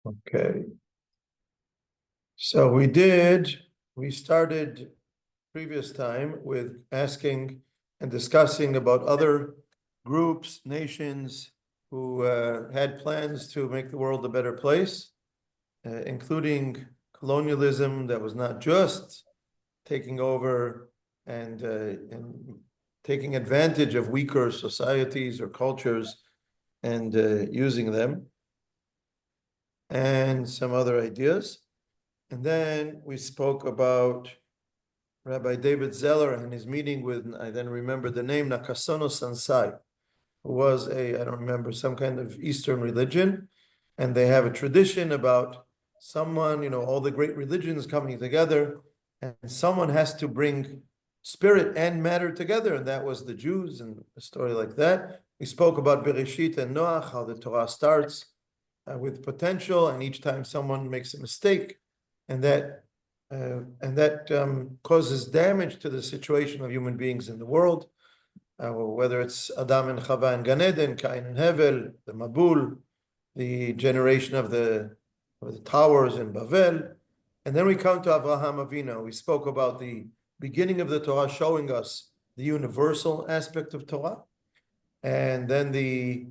Okay. So we started previous time with asking and discussing about other groups, nations who had plans to make the world a better place, including colonialism that was not just taking over and taking advantage of weaker societies or cultures and using them, and some other ideas. And then we spoke about Rabbi David Zeller and his meeting with, I then remember the name, Nakasono Sansai, who was I don't remember, some kind of Eastern religion. And they have a tradition about someone, all the great religions coming together, and someone has to bring spirit and matter together. And that was the Jews, and a story like that. We spoke about Bereshit and Noach, how the Torah starts with potential, and each time someone makes a mistake, and that causes damage to the situation of human beings in the world, whether it's Adam and Chava and Gan Eden, Cain and Hevel, the Mabul, the generation of the towers in Babel. And then we come to Avraham Avinu. We spoke about the beginning of the Torah showing us the universal aspect of Torah, and then the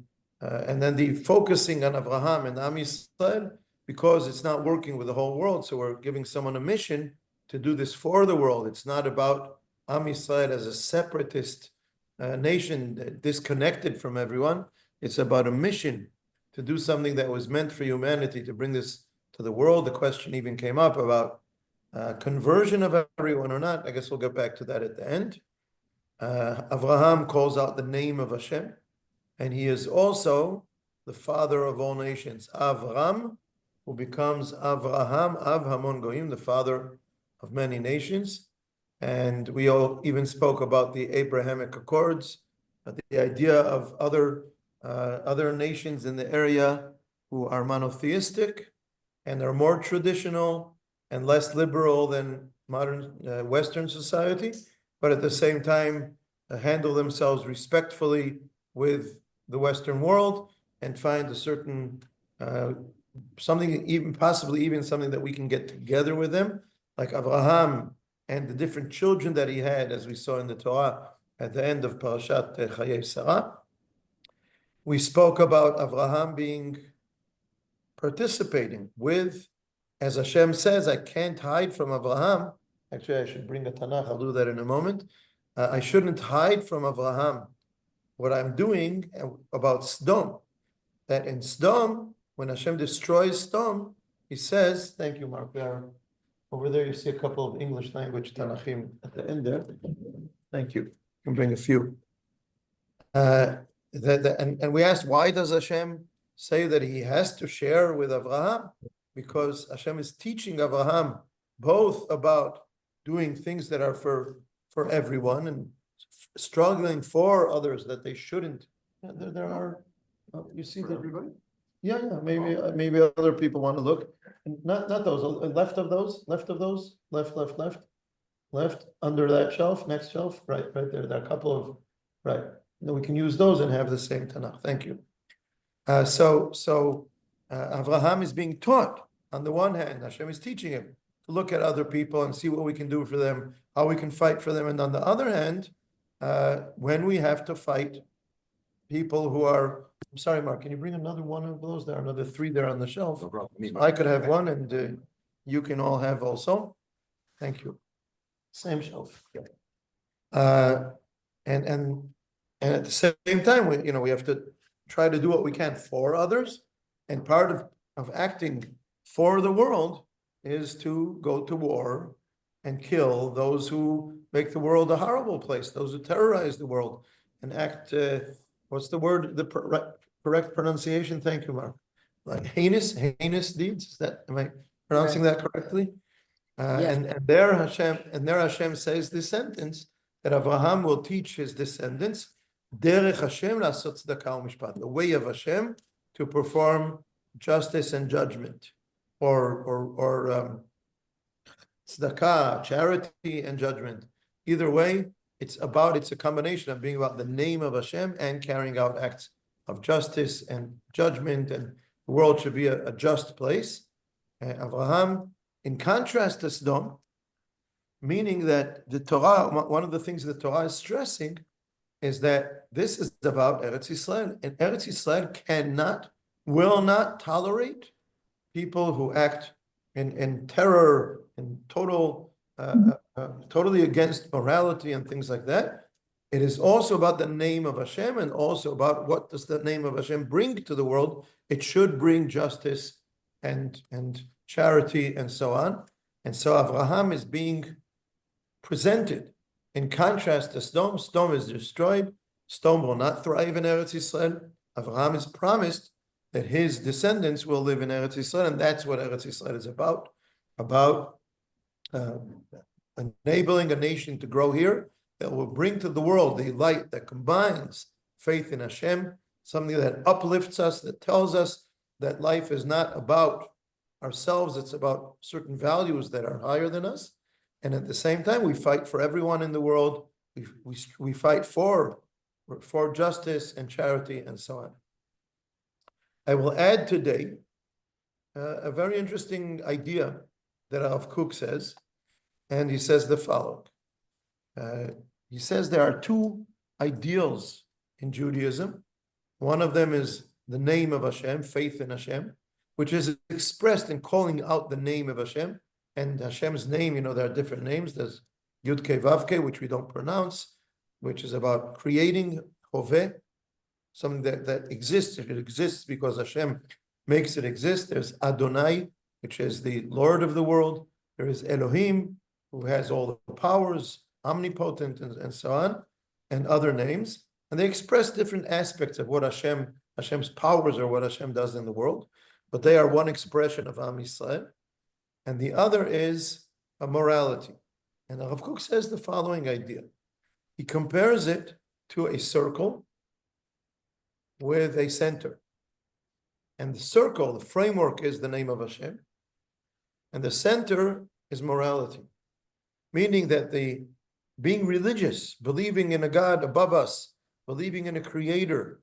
focusing on Avraham and Am Yisrael, because it's not working with the whole world. So we're giving someone a mission to do this for the world. It's not about Am Yisrael as a separatist nation disconnected from everyone. It's about a mission to do something that was meant for humanity, to bring this to the world. The question even came up about conversion of everyone or not. I guess we'll get back to that at the end. Avraham calls out the name of Hashem, and he is also the father of all nations. Avram, who becomes Avraham, Av Hamon Goyim, the father of many nations. And we all even spoke about the Abrahamic Accords, the idea of other nations in the area who are monotheistic and are more traditional and less liberal than modern Western society, but at the same time handle themselves respectfully with the Western world and find a certain something, even possibly even something that we can get together with them, like Abraham and the different children that he had, as we saw in the Torah at the end of Parashat Chayei Sarah. We spoke about Abraham participating with, as Hashem says, I can't hide from Abraham. Actually, I should bring a Tanakh. I'll do that in a moment. I shouldn't hide from Abraham what I'm doing about Sdom. That in Sdom, when Hashem destroys Sdom, he says, thank you, Mark. Over there, you see a couple of English language Tanachim at the end there. Thank you. You can bring a few. And we asked, why does Hashem say that he has to share with Avraham? Because Hashem is teaching Avraham both about doing things that are for everyone and struggling for others that they shouldn't. There are, you see that everybody? Yeah, maybe other people want to look. Not those, left of those, left, under that shelf, next shelf, right there. There are a couple of, right. Then we can use those and have the same Tanakh. Thank you. So Avraham is being taught. On the one hand, Hashem is teaching him to look at other people and see what we can do for them, how we can fight for them. And on the other hand, when we have to fight people who are, I'm sorry, Mark, can you bring another one of those? There are another 3 there on the shelf. No problem. I could have one, and you can all have also. Thank you. Same shelf. And at the same time, we have to try to do what we can for others. And part of acting for the world is to go to war and kill those who make the world a horrible place, those who terrorize the world, and act, what's the word, the correct pronunciation? Thank you, Mark. Like heinous deeds. Am I pronouncing that correctly? Yes. And there Hashem says this sentence, that Avraham will teach his descendants, Derech Hashem la'asot tzedakah u'mishpat, the way of Hashem to perform justice and judgment, or tzedakah, charity and judgment. Either way, it's a combination of being about the name of Hashem and carrying out acts of justice and judgment and the world should be a just place. Abraham, in contrast to Sodom, meaning that the Torah, one of the things the Torah is stressing is that this is about Eretz Israel, and Eretz Israel will not tolerate people who act in terror and totally against morality and things like that. It is also about the name of Hashem, and also about what does the name of Hashem bring to the world. It should bring justice and charity and so on. And so Abraham is being presented in contrast to Sodom. Sodom is destroyed. Sodom will not thrive in Eretz Israel. Abraham is promised that his descendants will live in Eretz Israel, and that's what Eretz Israel is about enabling a nation to grow here that will bring to the world the light that combines faith in Hashem, something that uplifts us, that tells us that life is not about ourselves, it's about certain values that are higher than us. And at the same time, we fight for everyone in the world. We fight for justice and charity and so on. I will add today a very interesting idea that Rav Kook says, and he says the following. He says there are two ideals in Judaism. One of them is the name of Hashem, faith in Hashem, which is expressed in calling out the name of Hashem. And Hashem's name, there are different names. There's Yud Kei Vav Kei, which we don't pronounce, which is about creating Hoveh, something that exists. It exists because Hashem makes it exist. There's Adonai, which is the Lord of the world. There is Elohim, who has all the powers, omnipotent, and so on, and other names. And they express different aspects of what Hashem's powers are, what Hashem does in the world. But they are one expression of Am Yisrael. And the other is a morality. And Rav Kook says the following idea. He compares it to a circle with a center. And the circle, the framework, is the name of Hashem. And the center is morality. Meaning that the being religious, believing in a God above us, believing in a creator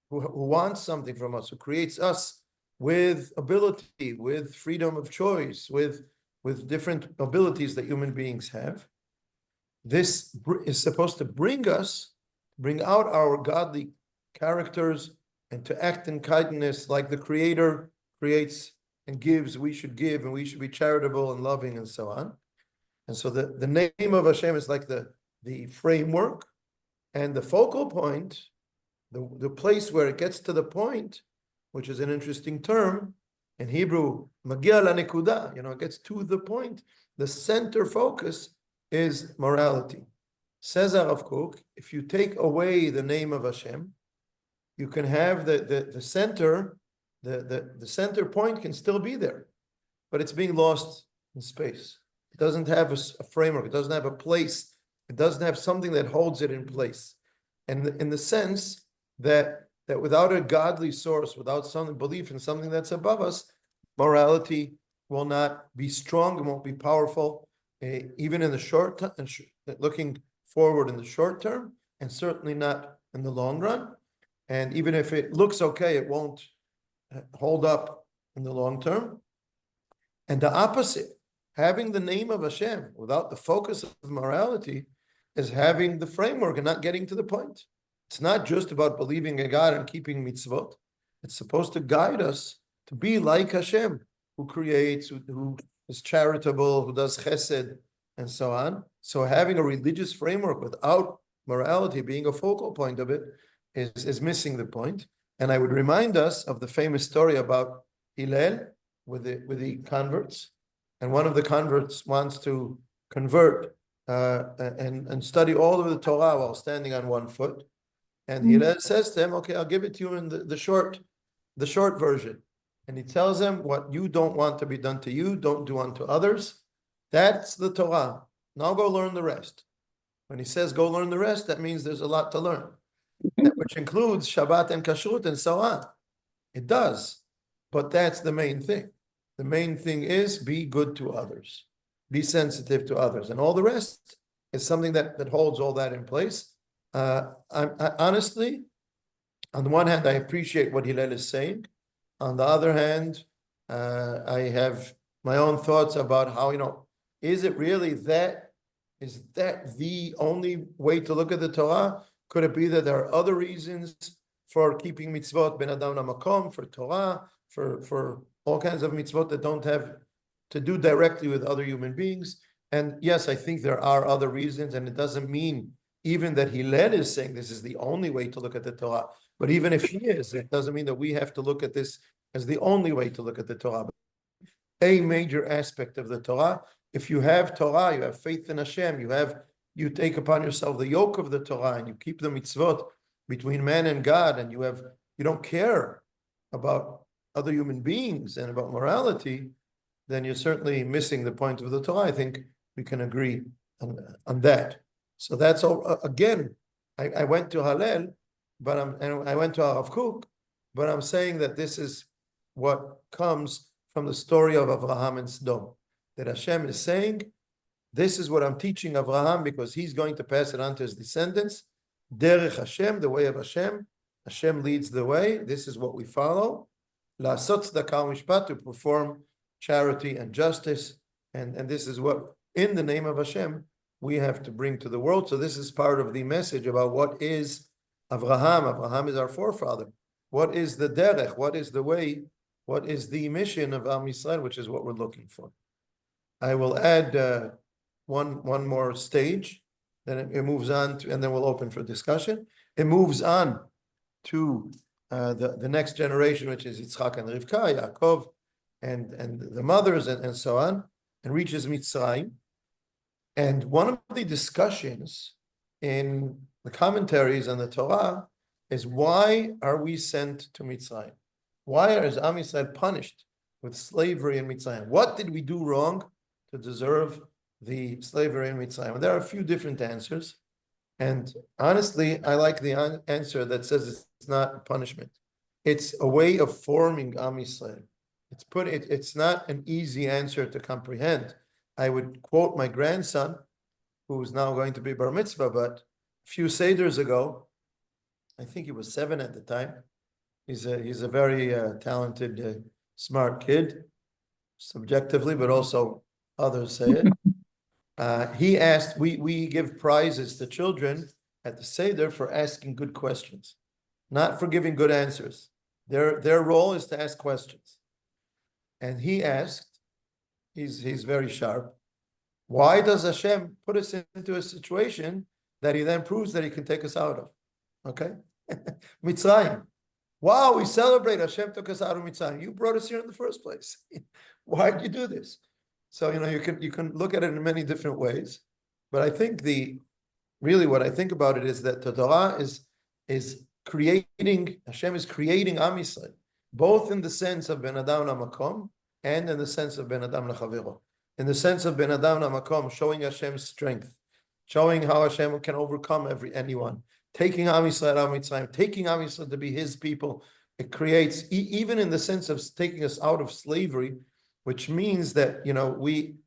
who wants something from us, who creates us with ability, with freedom of choice, with different abilities that human beings have. This is supposed to bring out our godly characters and to act in kindness like the Creator creates and gives. We should give, and we should be charitable and loving and so on. And so the name of Hashem is like the framework, and the focal point, the place where it gets to the point, which is an interesting term in Hebrew, Magia la nekuda, it gets to the point. The center focus is morality. Says Rav Kook, if you take away the name of Hashem, you can have the center, the center point can still be there, but it's being lost in space. It doesn't have a framework. It doesn't have a place. It doesn't have something that holds it in place. And in the sense that without a godly source, without some belief in something that's above us, morality will not be strong, it won't be powerful, even in the short term, looking forward in the short term, and certainly not in the long run. And even if it looks okay, it won't hold up in the long term. And the opposite, having the name of Hashem without the focus of morality, is having the framework and not getting to the point. It's not just about believing in God and keeping mitzvot. It's supposed to guide us to be like Hashem, who creates, who is charitable, who does chesed, and so on. So having a religious framework without morality being a focal point of it is missing the point. And I would remind us of the famous story about Hillel with the converts. And one of the converts wants to convert and study all of the Torah while standing on one foot. And Hillel says to him, okay, I'll give it to you in the short version. And he tells him, what you don't want to be done to you, don't do unto others. That's the Torah. Now go learn the rest. When he says go learn the rest, that means there's a lot to learn, which includes Shabbat and Kashrut and so on. It does, but that's the main thing. The main thing is be good to others, be sensitive to others, and all the rest is something that holds all that in place. I honestly, on the one hand, I appreciate what Hillel is saying. on the other hand, I have my own thoughts about how, is it really that? Is that the only way to look at the Torah? Could it be that there are other reasons for keeping mitzvot, ben adam lamakom, for Torah, for all kinds of mitzvot that don't have to do directly with other human beings? And yes, I think there are other reasons, and it doesn't mean even that Hillel is saying this is the only way to look at the Torah. But even if he is, it doesn't mean that we have to look at this as the only way to look at the Torah. A major aspect of the Torah. If you have Torah, you have faith in Hashem, you take upon yourself the yoke of the Torah, and you keep the mitzvot between man and God, and you don't care about other human beings and about morality, then you're certainly missing the point of the Torah. I think we can agree on that. So that's all. Again, I went to Hallel, and I went to Rav Kook, but I'm saying that this is what comes from the story of Avraham and Sodom. That Hashem is saying, this is what I'm teaching Avraham because he's going to pass it on to his descendants. Derech Hashem, the way of Hashem. Hashem leads the way. This is what we follow. La'asot tzedakah u'mishpat, to perform charity and justice. And this is what, in the name of Hashem, we have to bring to the world. So this is part of the message about what is Avraham. Avraham is our forefather. What is the derech? What is the way? What is the mission of Am Yisrael, which is what we're looking for. I will add one more stage, then it moves on to, and then we'll open for discussion. It moves on to the next generation, which is Yitzchak and Rivka, Yaakov, and the mothers, and so on, and reaches Mitzrayim. And one of the discussions in the commentaries on the Torah is, why are we sent to Mitzrayim? Why is Am Yisrael punished with slavery in Mitzrayim? What did we do wrong to deserve the slavery in Mitzrayim? And there are a few different answers. And honestly, I like the answer that says it's not punishment. It's a way of forming Am Yisrael. It's not an easy answer to comprehend. I would quote my grandson, who's now going to be bar mitzvah, but a few seders ago, I think he was 7 at the time. He's a very talented, smart kid, subjectively, but also others say it. He asked, we give prizes to children at the Seder for asking good questions, not for giving good answers. Their role is to ask questions. And he asked, he's very sharp, why does Hashem put us into a situation that he then proves that he can take us out of? Okay? Mitzrayim. Wow, we celebrate Hashem took us out of Mitzrayim. You brought us here in the first place. Why did you do this? So, you can look at it in many different ways. But I think really what I think about it is that the Torah is creating, Hashem is creating Am Yisrael, both in the sense of Ben Adam LaMakom and in the sense of Ben Adam LaChavero. In the sense of Ben Adam LaMakom, showing Hashem's strength, showing how Hashem can overcome anyone, taking Am Yisrael out of Mitzrayim, taking Am Yisrael to be His people. It creates, even in the sense of taking us out of slavery, which means that we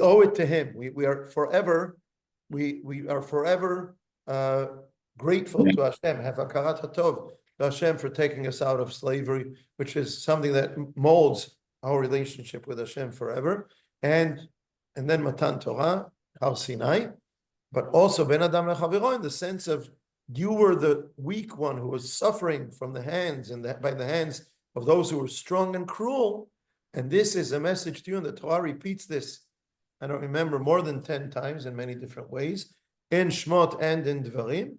owe it to Him. We are forever grateful to Hashem. Have hakarat hatov to Hashem for taking us out of slavery, which is something that molds our relationship with Hashem forever. And then Matan Torah, Har Sinai, but also Ben Adam LeChavero, in the sense of you were the weak one who was suffering from the hands by the hands of those who were strong and cruel. And this is a message to you, and the Torah repeats this, I don't remember, more than 10 times in many different ways, in Shmot and in Dvarim,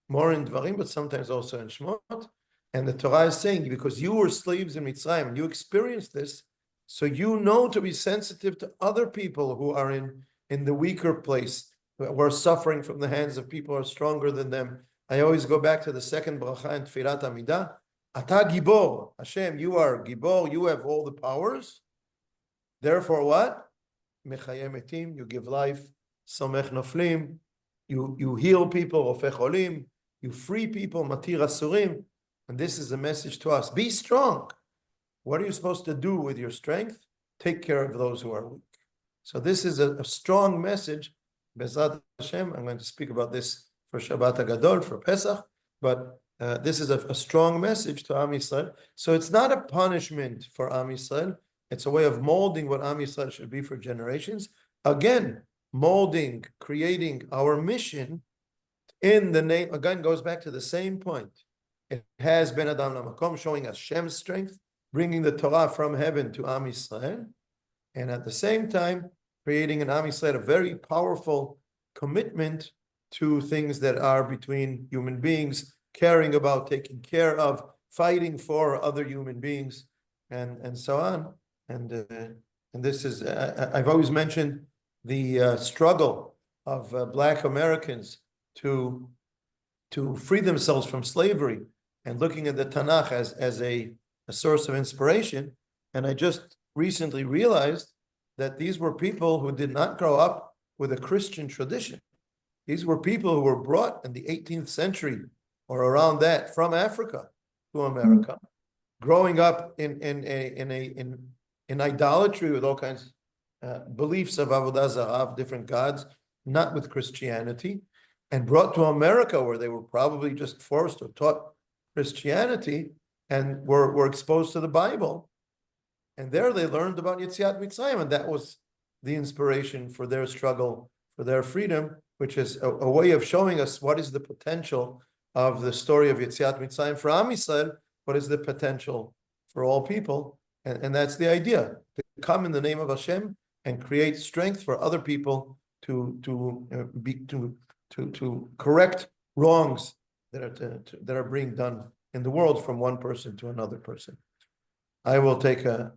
more in Dvarim, but sometimes also in Shmot. And the Torah is saying, because you were slaves in Mitzrayim, and you experienced this, so you know to be sensitive to other people who are in the weaker place, who are suffering from the hands of people who are stronger than them. I always go back to the second bracha in Tfilat Amidah. Ata Gibor, Hashem, you are Gibor, you have all the powers. Therefore what? Mechayem etim, you give life. Somech noflim, you heal people. Ofech olim, you free people. Matir asurim. And this is a message to us. Be strong. What are you supposed to do with your strength? Take care of those who are weak. So this is a strong message. Bezrat Hashem, I'm going to speak about this for Shabbat HaGadol, for Pesach, but this is a strong message to Am Yisrael. So it's not a punishment for Am Yisrael. It's a way of molding what Am Yisrael should be for generations. Again, molding, creating our mission in the name, again, goes back to the same point. It has been Adam Lamakom, showing us Shem's strength, bringing the Torah from heaven to Am Yisrael, and at the same time, creating in Am Yisrael a very powerful commitment to things that are between human beings, caring about, taking care of, fighting for other human beings, and so on. And this is, I've always mentioned the struggle of Black Americans to free themselves from slavery, and looking at the Tanakh as a source of inspiration. And I just recently realized that these were people who did not grow up with a Christian tradition. These were people who were brought in the 18th century or around that from Africa to America, growing up in idolatry with all kinds of beliefs of Avodah Zarah, of different gods, not with Christianity, and brought to America where they were probably just forced or taught Christianity and were exposed to the Bible. And there they learned about Yetziat Mitzrayim, and that was the inspiration for their struggle, for their freedom, which is a way of showing us what is the potential of the story of Yetziat Mitzrayim for Am Yisrael, what is the potential for all people. And that's the idea, to come in the name of Hashem and create strength for other people to correct wrongs that are being done in the world from one person to another person. I will take a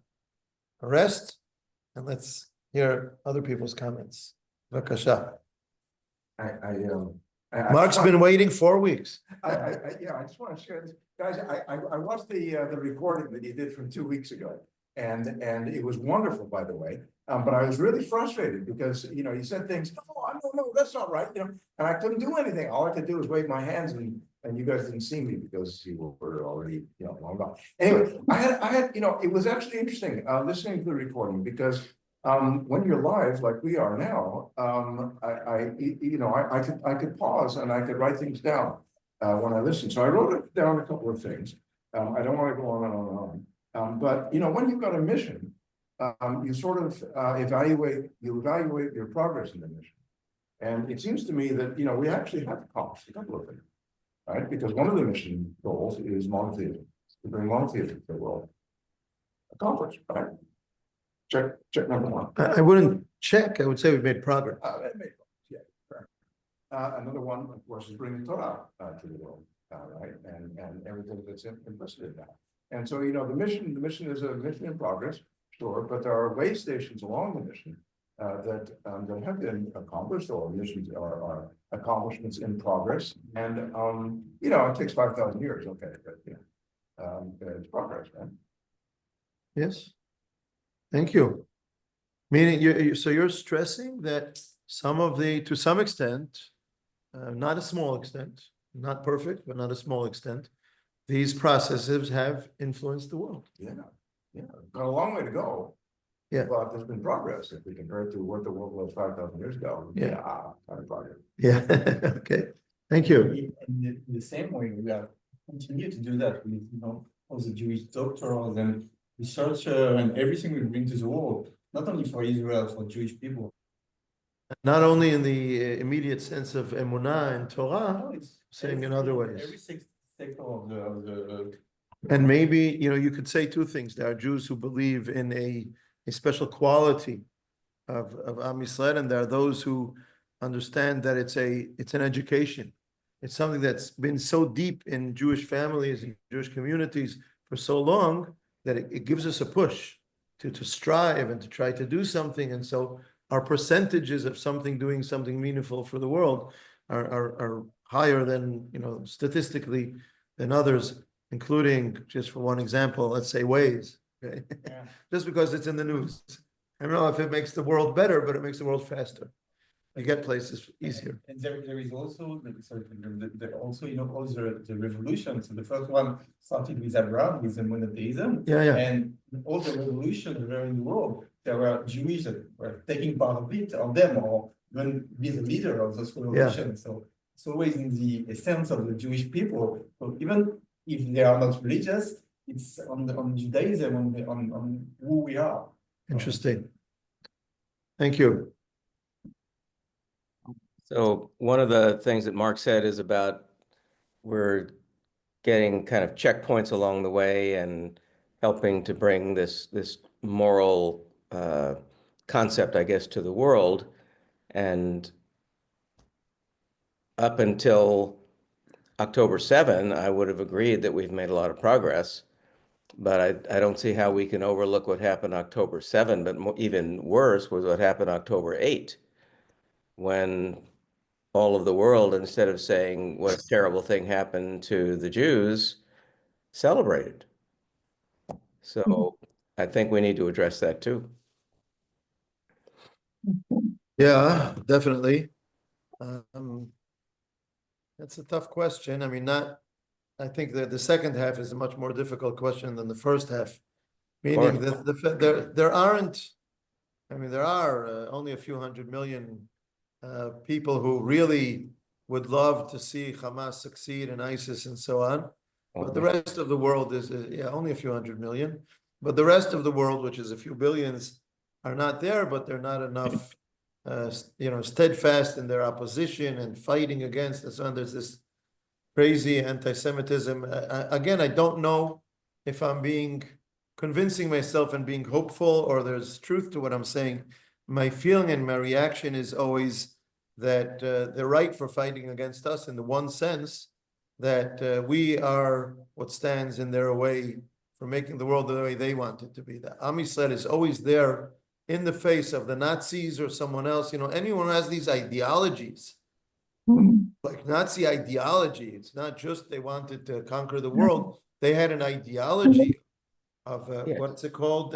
rest, and let's hear other people's comments. Vakasha. Mark's been waiting 4 weeks. Yeah, I just want to share this. Guys, I watched the recording that you did from 2 weeks ago, and it was wonderful, by the way. But I was really frustrated because, you said things, no, that's not right, and I couldn't do anything. All I could do was wave my hands, and you guys didn't see me because you were already, long gone. Anyway, I had, it was actually interesting listening to the recording, because when you're live like we are now, I could pause and I could write things down when I listen. So I wrote down a couple of things. I don't want to go on and on and on. But when you've got a mission, you sort of evaluate your progress in the mission. And it seems to me that we actually have accomplished a couple of things, right? Because one of the mission goals is monotheism, to bring monotheism to the world. Accomplished, right? Check number one. I wouldn't check. I would say we've made progress. Yeah, correct. Another one, of course, is bringing Torah to the world, right? And everything that's implicit in that. And so, the mission is a mission in progress, sure, but there are way stations along the mission that have been accomplished, or missions are accomplishments in progress. And it takes 5,000 years, okay, but it's progress, right? Yes. Thank you. Meaning, so you're stressing that to some extent, not a small extent, not perfect, but not a small extent, these processes have influenced the world. Yeah, got a long way to go. Yeah, but there's been progress if we compare it to what the world was 5,000 years ago. Yeah, kind of progress. Yeah. Okay. Thank you. In the same way, we are continue to do that with all the Jewish doctors and researchers and everything we bring to the world, not only for Israel, for Jewish people. Not only in the immediate sense of Emunah and Torah, saying in other ways. Every sector of the And maybe, you could say two things. There are Jews who believe in a special quality of Am Yisrael, and there are those who understand that it's an education. It's something that's been so deep in Jewish families and Jewish communities for so long that it gives us a push to strive and to try to do something. And so our percentages of doing something meaningful for the world are higher than, statistically than others, including, just for one example, let's say Waze. Okay? Yeah. Just because it's in the news. I don't know if it makes the world better, but it makes the world faster. You get places easier. And there is also all the revolutions. So the first one started with Abraham, with the monotheism. Yeah. And all the revolutions that were in the world, there were Jews that were taking part of it, or them, or even be the leader of those revolutions. So it's always in the essence of the Jewish people. So even if they are not religious, it's on Judaism, on who we are. Interesting. Thank you. So one of the things that Mark said is about we're getting kind of checkpoints along the way and helping to bring this moral concept, I guess, to the world. And up until October 7, I would have agreed that we've made a lot of progress. But I don't see how we can overlook what happened October 7, but even worse was what happened October 8, when all of the world, instead of saying what a terrible thing happened to the Jews, celebrated. So I think we need to address that too. Yeah, definitely. That's a tough question. I mean, I think that the second half is a much more difficult question than the first half, meaning that there aren't, I mean, there are only a few 100 million people who really would love to see Hamas succeed and ISIS and so on. But the rest of the world is, yeah, only a few 100 million. But the rest of the world, which is a few billions, are not there, but they're not enough, steadfast in their opposition and fighting against and so on. There's this crazy anti-Semitism. Again, I don't know if I'm convincing myself and being hopeful, or there's truth to what I'm saying. My feeling and my reaction is always that they're right for fighting against us in the one sense that we are what stands in their way for making the world the way they want it to be. That Am Yisrael is always there in the face of the Nazis or someone else. Anyone who has these ideologies, like Nazi ideology, it's not just they wanted to conquer the world. They had an ideology of what's it called?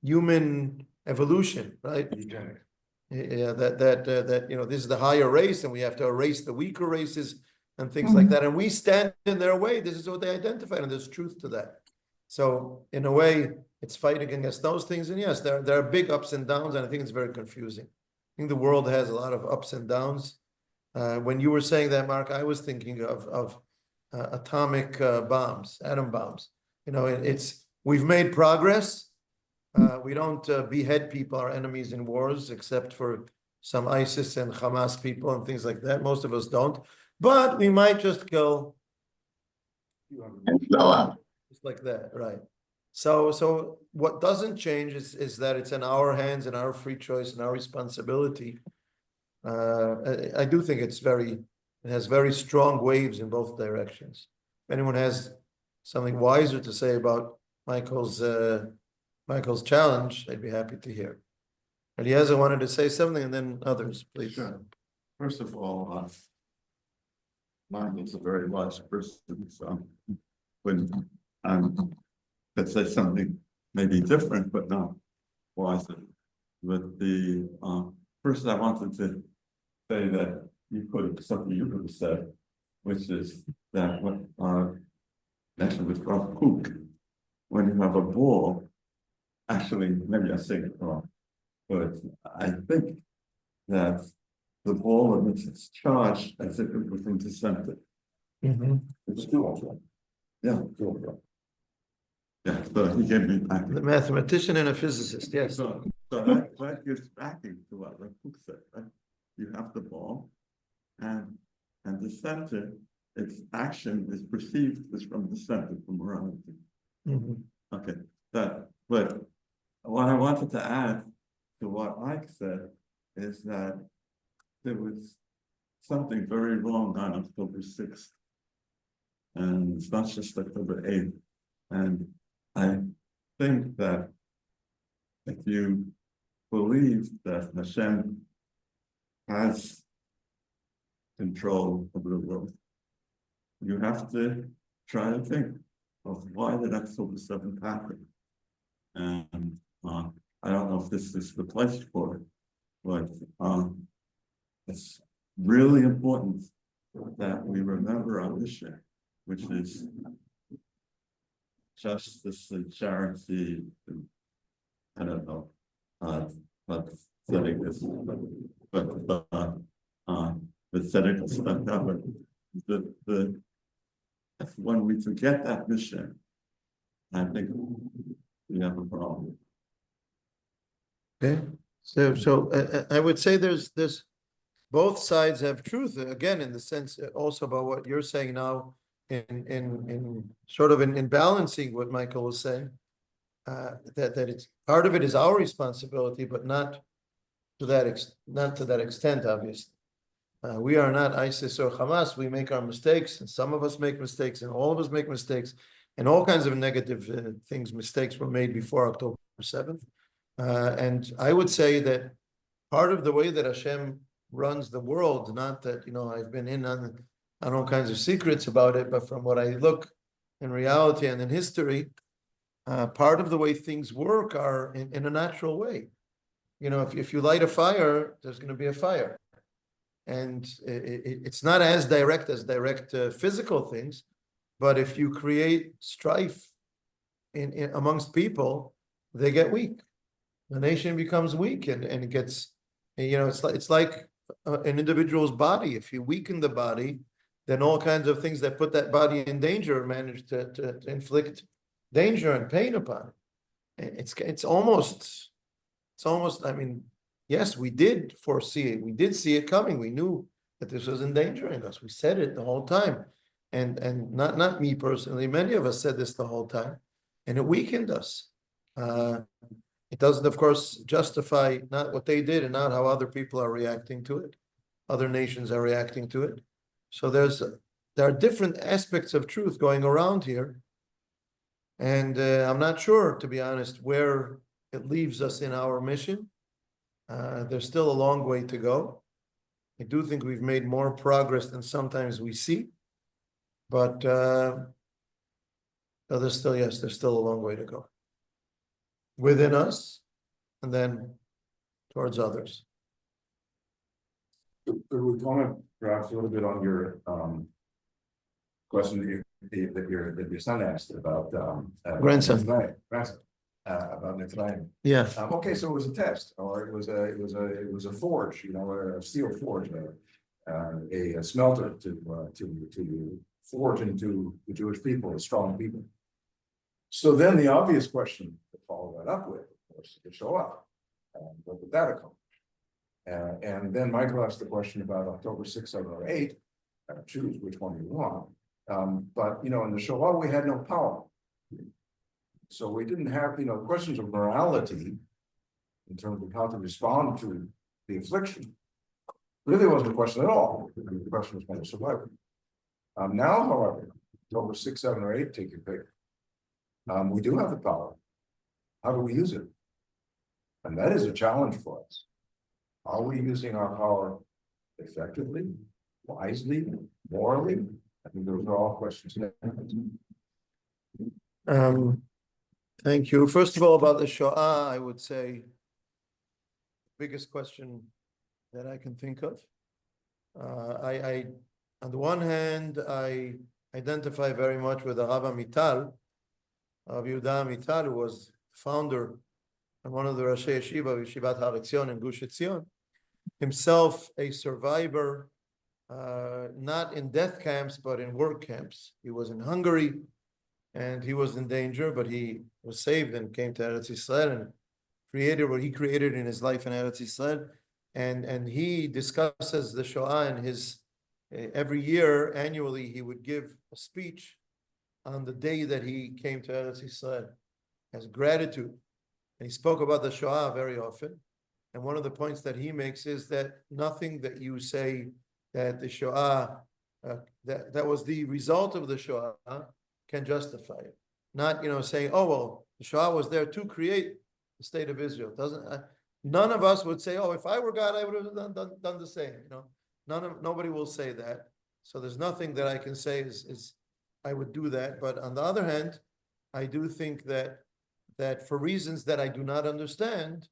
Human evolution, right? Eugenics. Yeah, that this is the higher race, and we have to erase the weaker races and things like that. And we stand in their way. This is what they identified, and there's truth to that. So in a way, it's fighting against those things. And yes, there are big ups and downs, and I think it's very confusing. I think the world has a lot of ups and downs. When you were saying that, Mark, I was thinking of atomic bombs, atom bombs. We've made progress. We don't behead people, our enemies in wars, except for some ISIS and Hamas people and things like that. Most of us don't. But we might just kill and blow up. Just like that, right? So what doesn't change is that it's in our hands and our free choice and our responsibility. I do think it has very strong waves in both directions. If anyone has something wiser to say about Michael's challenge, I'd be happy to hear. Eliezer wanted to say something, and then others, please. Sure. First of all, Michael's a very wise person, so when could say something maybe different, but not wiser. But first I wanted to say that something you could have said, which is that what mentioned with Rav Kook, when you have a ball, actually, maybe I say it wrong, but I think that the ball emits its charge as if it was in the center. It's dual. Yeah, dual. Yeah, so he gave me back. The mathematician and a physicist, yes. So that gives backing to what Rav Kook said, right? You have the ball, and the center, its action is perceived as from the center, from morality. Okay, but what I wanted to add to what Mike said is that there was something very wrong on October 6th. And it's not just October 8th. And I think that if you believe that Hashem has control over the world, you have to try to think of why did October 7th happen. And I don't know if this is the place for it, but it's really important that we remember our mission, which is justice and charity. And, I don't know, but setting this, but tzedek but when we forget that mission, I think we have a problem. Okay, so I would say there's both sides have truth, again, in the sense also about what you're saying now, in sort of in balancing what Michael was saying, that it's part of it is our responsibility, but not to that extent, obviously. We are not ISIS or Hamas. We make our mistakes, and some of us make mistakes, and all of us make mistakes, and all kinds of negative mistakes were made before October 7th. And I would say that part of the way that Hashem runs the world, not that, I've been in on all kinds of secrets about it, but from what I look in reality and in history, part of the way things work are in a natural way. If you light a fire, there's going to be a fire. And it's not as direct physical things, but if you create strife in amongst people, they get weak. The nation becomes weak, and it gets, it's like an individual's body. If you weaken the body, then all kinds of things that put that body in danger manage to inflict danger and pain upon it. It's almost, I mean, yes, we did foresee it. We did see it coming. We knew that this was endangering us. We said it the whole time. And not me personally, many of us said this the whole time, and it weakened us. It doesn't, of course, justify not what they did and not how other people are reacting to it. Other nations are reacting to it. So there are different aspects of truth going around here. And I'm not sure, to be honest, where it leaves us in our mission. There's still a long way to go. I do think we've made more progress than sometimes we see. But there's still a long way to go. Within us, and then towards others. Could we comment perhaps a little bit on your question that your son asked about Grandson. About Mitzrayim? Yeah. Okay, so it was a test, or it was a forge, a steel forge, a smelter to forge into the Jewish people, a strong people. So then the obvious question to follow that up with, of course, to show up. What did that accomplish? And then Michael asked the question about October 6th, 7, or 8. Choose which one you want. But in the Shoah, we had no power. So we didn't have, questions of morality in terms of how to respond to the affliction. Really wasn't a question at all. The question was one of survival. Now, however, October 6, 7, or 8, take your pick. We do have the power. How do we use it? And that is a challenge for us. Are we using our power effectively, wisely, morally? I think those are all questions. Thank you. First of all, about the Shoah, I would say the biggest question that I can think of. I on the one hand, I identify very much with the Rav Amital, Rav Yehuda Amital, who was founder and one of the Rashi Yeshiva of Yeshivat Har Etzion in Gush Etzion, himself a survivor, not in death camps, but in work camps. He was in Hungary, and he was in danger, but he was saved and came to Eretz Yisrael and created what he created in his life in Eretz Yisrael. And he discusses the Shoah in his, every year, annually, he would give a speech on the day that he came to Eretz Yisrael as gratitude. And he spoke about the Shoah very often. And one of the points that he makes is that nothing that you say that the Shoah, that was the result of the Shoah, can justify it. Not, saying, oh, well, the Shoah was there to create the state of Israel. None of us would say, oh, if I were God, I would have done the same. Nobody will say that. So there's nothing that I can say is I would do that. But on the other hand, I do think that for reasons that I do not understand,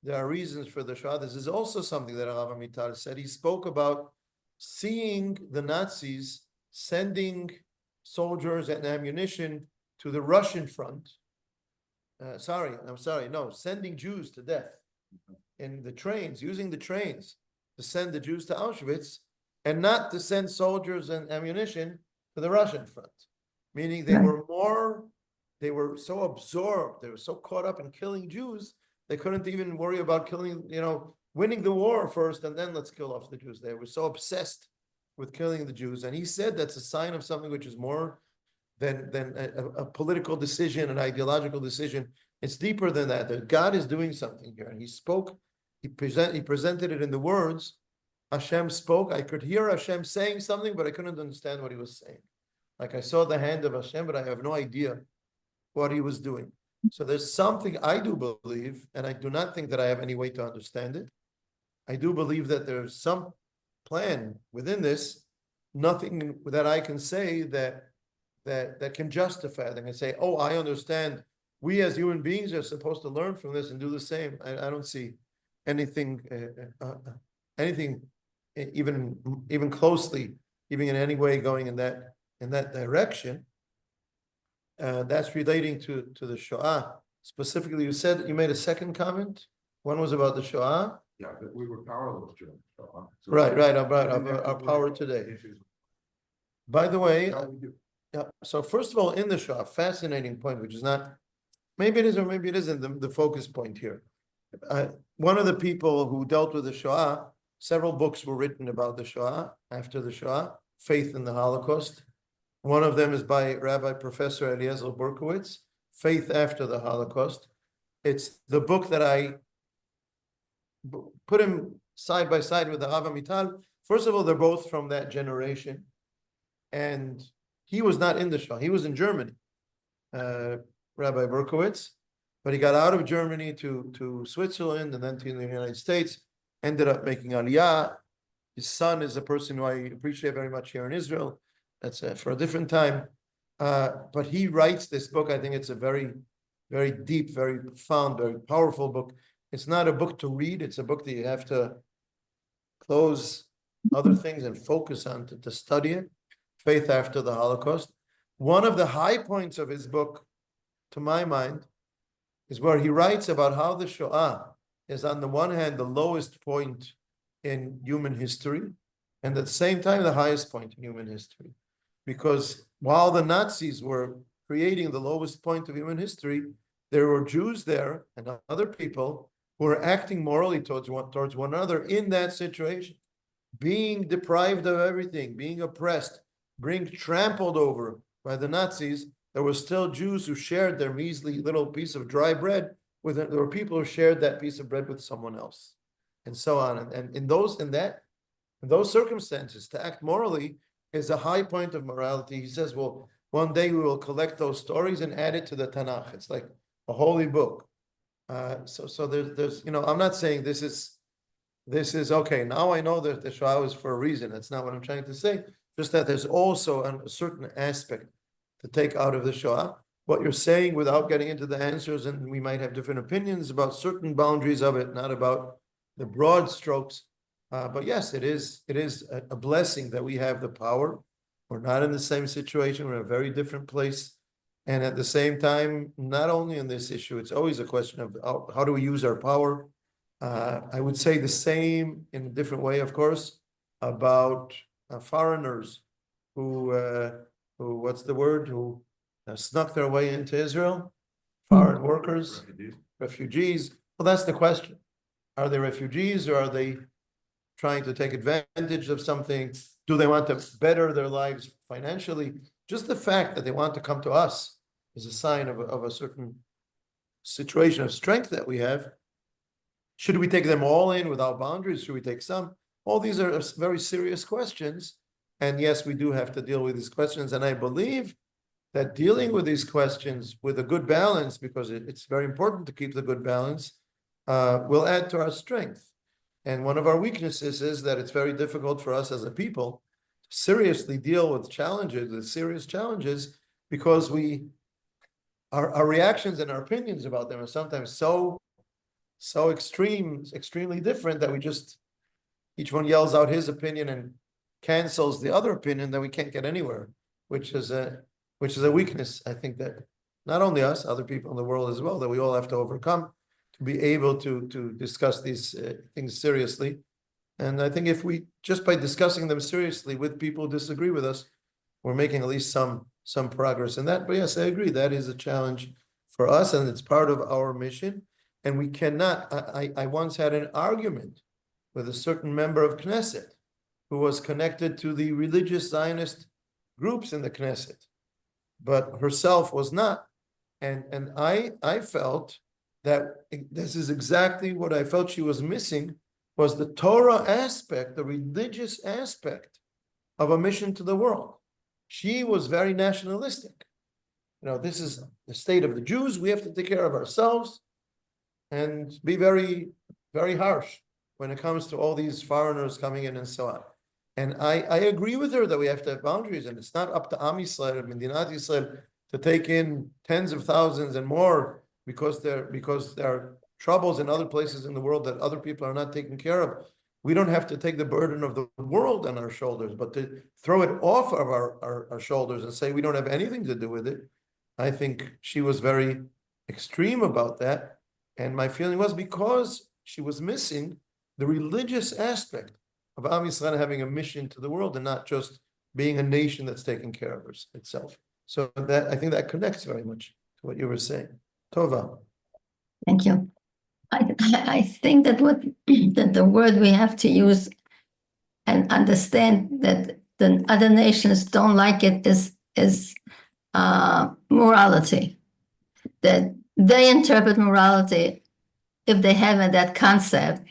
there are reasons for the Shoah. This is also something that Rav Amital said. He spoke about seeing the Nazis sending soldiers and ammunition to the Russian front. Sending Jews to death in the trains, using the trains to send the Jews to Auschwitz. and not to send soldiers and ammunition to the Russian front. Meaning they were so absorbed, they were so caught up in killing Jews, they couldn't even worry about killing, winning the war first, and then let's kill off the Jews. They were so obsessed with killing the Jews. And he said that's a sign of something which is more than a political decision, an ideological decision. It's deeper than that God is doing something here. And he presented it in the words, Hashem spoke. I could hear Hashem saying something, but I couldn't understand what he was saying. Like I saw the hand of Hashem, but I have no idea what he was doing. So there's something I do believe, and I do not think that I have any way to understand it. I do believe that there's some plan within this, nothing that I can say that can justify it. I can say, oh, I understand. We as human beings are supposed to learn from this and do the same. I don't see anything, even closely, even in any way going in that direction. That's relating to the Shoah. Specifically, you made a second comment. One was about the Shoah. Yeah, that we were powerless during the Shoah. So Right, we our didn't have to power worry about today. issues. By the way, Now we do. yeah, so first of all, in the Shoah, fascinating point, which is not, maybe it is or maybe it isn't the focus point here. One of the people who dealt with the Shoah, several books were written about the Shoah, after the Shoah, Faith in the Holocaust. One of them is by Rabbi Professor Eliezer Berkowitz, Faith After the Holocaust. It's the book that I put him side by side with the Hava Mital. First of all, they're both from that generation. And he was not in the Shoah. He was in Germany, Rabbi Berkowitz. But he got out of Germany to Switzerland and then to the United States, ended up making Aliyah. His son is a person who I appreciate very much here in Israel. That's for a different time. But he writes this book. I think it's a very, very deep, very profound, very powerful book. It's not a book to read. It's a book that you have to close other things and focus on to study it. Faith After the Holocaust. One of the high points of his book, to my mind, is where he writes about how the Shoah is, on the one hand, the lowest point in human history, and at the same time, the highest point in human history. Because while the Nazis were creating the lowest point of human history, there were Jews there and other people who were acting morally towards one another in that situation, being deprived of everything, being oppressed, being trampled over by the Nazis. There were still Jews who shared their measly little piece of dry bread with it. There were people who shared that piece of bread with someone else, and so on. And in those circumstances, to act morally is a high point of morality. He says, well, one day we will collect those stories and add it to the Tanakh. It's like a holy book. So there's I'm not saying this is okay. Now I know that the Shoah was for a reason. That's not what I'm trying to say. Just that there's also a certain aspect to take out of the Shoah. What you're saying, without getting into the answers, and we might have different opinions about certain boundaries of it, not about the broad strokes. But yes, it is a blessing that we have the power. We're not in the same situation. We're in a very different place. And at the same time, not only in this issue, it's always a question of how do we use our power. I would say the same in a different way, of course, about foreigners who what's the word, who snuck their way into Israel, foreign workers, refugees. Well, that's the question. Are they refugees, or are they trying to take advantage of something? Do they want to better their lives financially? Just the fact that they want to come to us is a sign of a certain situation of strength that we have. Should we take them all in without boundaries? Should we take some? All these are very serious questions. And yes, we do have to deal with these questions. And I believe that dealing with these questions with a good balance, because it's very important to keep the good balance, will add to our strength. And one of our weaknesses is that it's very difficult for us as a people to seriously deal with challenges, with serious challenges, because our reactions and our opinions about them are sometimes so extremely different that we just, each one yells out his opinion and cancels the other opinion, that we can't get anywhere, which is a weakness, I think, that not only us, other people in the world as well, that we all have to overcome to be able to discuss these things seriously. And I think if we, just by discussing them seriously with people who disagree with us, we're making at least some progress in that. But yes, I agree, that is a challenge for us, and it's part of our mission. And we cannot, I once had an argument with a certain member of Knesset who was connected to the religious Zionist groups in the Knesset, but herself was not. And I felt that this is exactly what I felt she was missing, was the Torah aspect, the religious aspect of a mission to the world. She was very nationalistic. You know, this is the state of the Jews. We have to take care of ourselves and be very, very harsh when it comes to all these foreigners coming in and so on. And I agree with her that we have to have boundaries, and it's not up to Am Yisrael, Medinat Yisrael, to take in tens of thousands and more because there are troubles in other places in the world that other people are not taking care of. We don't have to take the burden of the world on our shoulders, but to throw it off of our shoulders and say we don't have anything to do with it. I think she was very extreme about that. And my feeling was because she was missing the religious aspect of Am Yisrael having a mission to the world and not just being a nation that's taking care of itself. So that, I think that connects very much to what you were saying. Tova. Thank you. I think that that the word we have to use and understand that the other nations don't like it is morality. That they interpret morality, if they have that concept,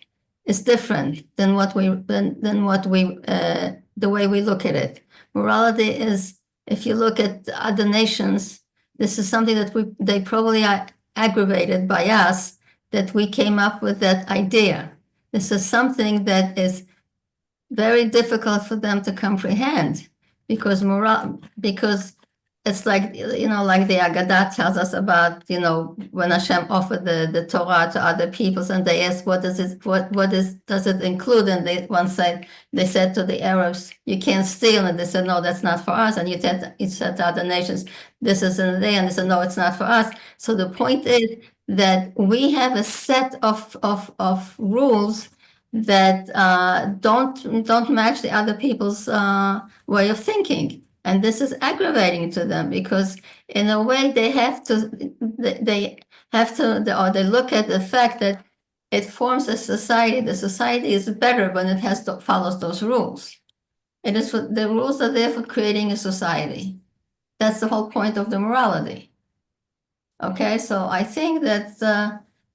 is different than what we the way we look at it. Morality is, if you look at other nations, this is something that they probably are aggravated by us, that we came up with that idea. This is something that is very difficult for them to comprehend, because it's like, like the Agadah tells us about, when Hashem offered the Torah to other peoples, and they asked, does it include? And they said to the Arabs, you can't steal. And they said, no, that's not for us. And you said to other nations, this isn't there. And they said, no, it's not for us. So the point is that we have a set of rules that don't match the other people's way of thinking. And this is aggravating to them, because in a way they look at the fact that it forms a society. The society is better when it follows those rules. The rules are there for creating a society. That's the whole point of the morality. Okay, so I think that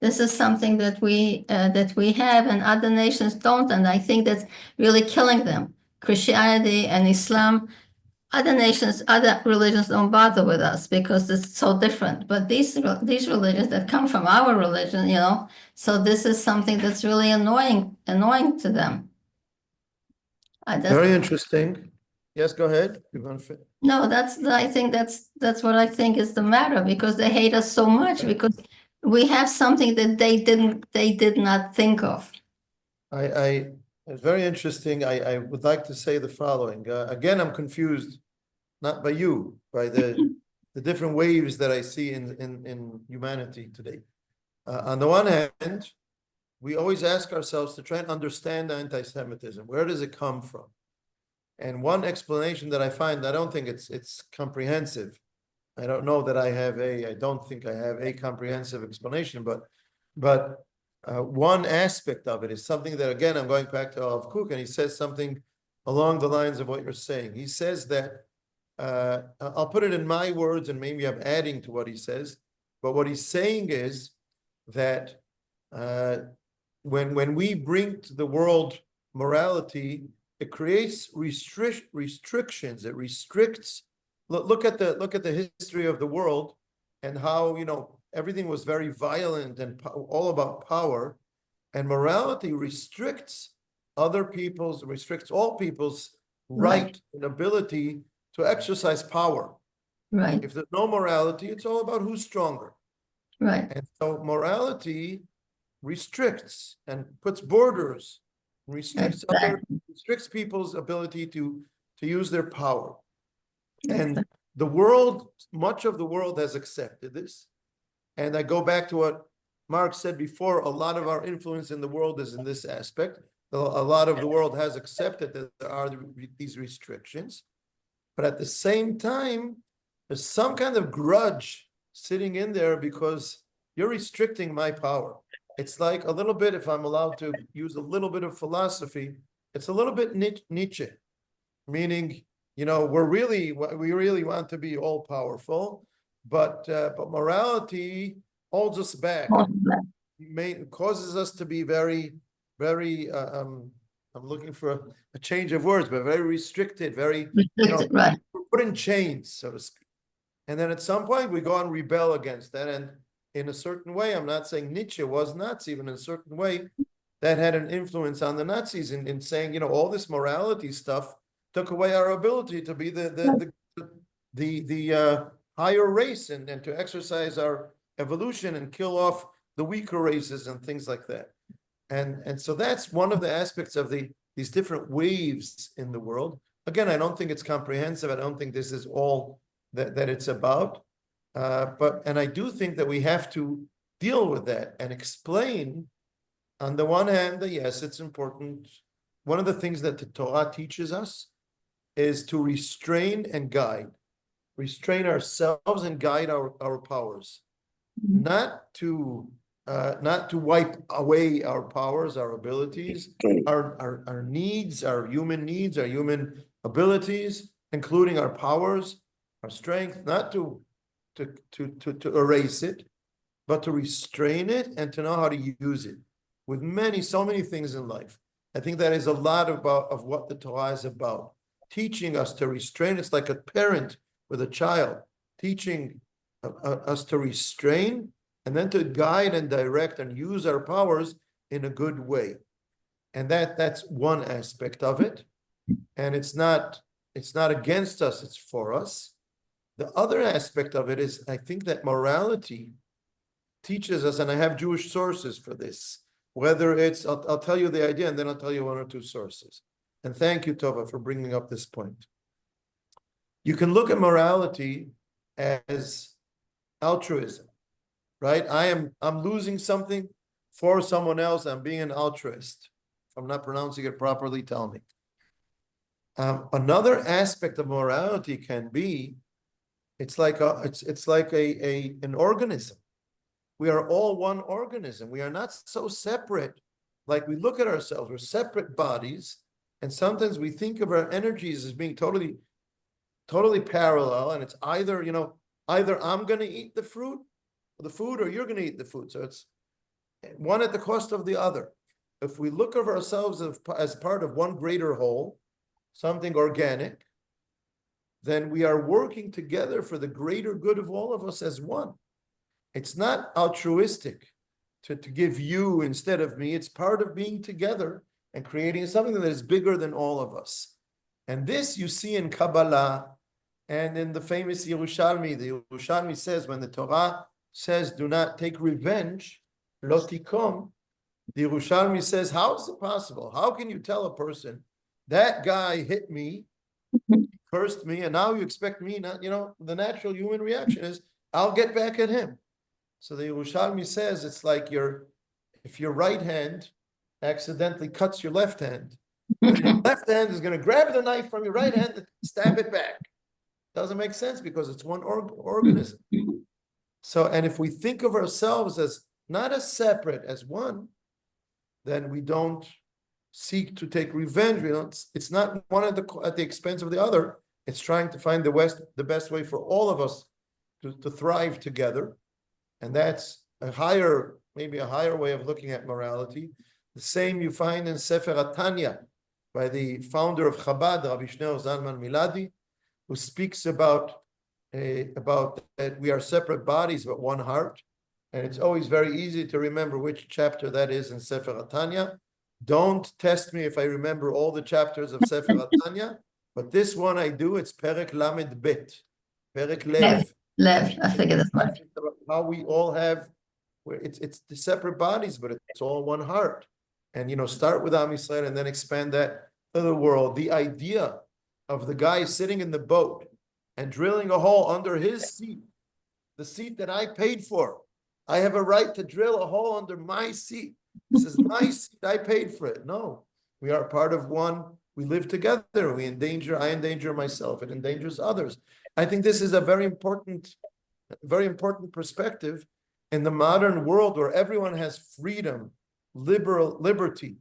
this is something that we have and other nations don't, and I think that's really killing them. Christianity and Islam, other nations, other religions don't bother with us because it's so different. But these religions that come from our religion, so this is something that's really annoying to them. Very interesting. Yes, go ahead. No, I think that's what I think is the matter, because they hate us so much because we have something that they did not think of. It's very interesting. I would like to say the following. Again, I'm confused, not by you, by the different waves that I see in humanity today. On the one hand, we always ask ourselves to try and understand anti-Semitism. Where does it come from? And one explanation that I find, I don't think it's comprehensive. I don't know that I don't think I have a comprehensive explanation, but one aspect of it is something that, again, I'm going back to Olav Kook, and he says something along the lines of what you're saying. He says that, I'll put it in my words, and maybe I'm adding to what he says, but what he's saying is that when we bring to the world morality, it creates restrictions. It restricts. Look at the history of the world and how everything was very violent and all about power, and morality restricts all people's right and ability to exercise power. Right. If there's no morality, it's all about who's stronger. Right. And so morality restricts and puts borders, restricts people's ability to use their power. And the world, much of the world has accepted this. And I go back to what Mark said before, a lot of our influence in the world is in this aspect. a lot of the world has accepted that there are these restrictions, but at the same time, there's some kind of grudge sitting in there because you're restricting my power. It's like a little bit, if I'm allowed to use a little bit of philosophy, it's a little bit Nietzsche, meaning, we really want to be all powerful, but morality holds us back, causes us to be very, very, I'm looking for a change of words, but very restricted, very, right. put in chains, so to speak. And then at some point we go and rebel against that. And in a certain way, I'm not saying Nietzsche was Nazi, but in a certain way, that had an influence on the Nazis in saying, all this morality stuff took away our ability to be the higher race and to exercise our evolution and kill off the weaker races and things like that. And so that's one of the aspects of these different waves in the world. Again, I don't think it's comprehensive. I don't think this is all that it's about. And I do think that we have to deal with that and explain, on the one hand, that yes, it's important. One of the things that the Torah teaches us is to restrain and guide, restrain ourselves and guide our powers, not to wipe away our powers, our abilities, our needs, our human abilities, including our powers, our strength, not to erase it, but to restrain it and to know how to use it with so many things in life. I think that is a lot of what the Torah is about, teaching us to restrain. It's like a parent with a child, teaching us to restrain and then to guide and direct and use our powers in a good way. And that's one aspect of it. And it's not against us, it's for us. The other aspect of it is, I think that morality teaches us, and I have Jewish sources for this, whether it's, I'll tell you the idea and then I'll tell you one or two sources. And thank you, Tova, for bringing up this point. You can look at morality as altruism, right? I'm losing something for someone else. I'm being an altruist. If I'm not pronouncing it properly, tell me. Another aspect of morality can be, it's like an organism. We are all one organism. We are not so separate. Like we look at ourselves, we're separate bodies, and sometimes we think of our energies as being totally parallel, and it's either I'm going to eat the food, or you're going to eat the food. So it's one at the cost of the other. If we look of ourselves as part of one greater whole, something organic, then we are working together for the greater good of all of us as one. It's not altruistic to give you instead of me. It's part of being together and creating something that is bigger than all of us. And this you see in Kabbalah and in the famous Yerushalmi. The Yerushalmi says, when the Torah says, do not take revenge, lo tikom, the Yerushalmi says, how is it possible? How can you tell a person, that guy hit me, cursed me, and now you expect me not, the natural human reaction is, I'll get back at him. So the Yerushalmi says, it's like if your right hand accidentally cuts your left hand, your left hand is going to grab the knife from your right hand and stab it back. Doesn't make sense because it's one organism. So, and if we think of ourselves as not as separate as one, then we don't seek to take revenge. It's not one at the expense of the other. It's trying to find the best way for all of us to thrive together. And that's maybe a higher way of looking at morality. The same you find in Sefer Atanya by the founder of Chabad, Rabbi Shneur Zalman Miladi, who speaks about that we are separate bodies but one heart. And it's always very easy to remember which chapter that is in Sefer Atanya. Don't test me if I remember all the chapters of Sefer Atanya, but this one I do. It's Perek Lamed Bet, Perek Lev. Lev, I figured as much. How we all have, it's the separate bodies, but it's all one heart. And start with Am Yisrael and then expand that to the world. The idea of the guy sitting in the boat and drilling a hole under his seat, the seat that I paid for. I have a right to drill a hole under my seat. This is my seat. I paid for it. No, We are part of one. We live together. I endanger myself. It endangers others. I think this is a very important perspective in the modern world where everyone has freedom, liberty,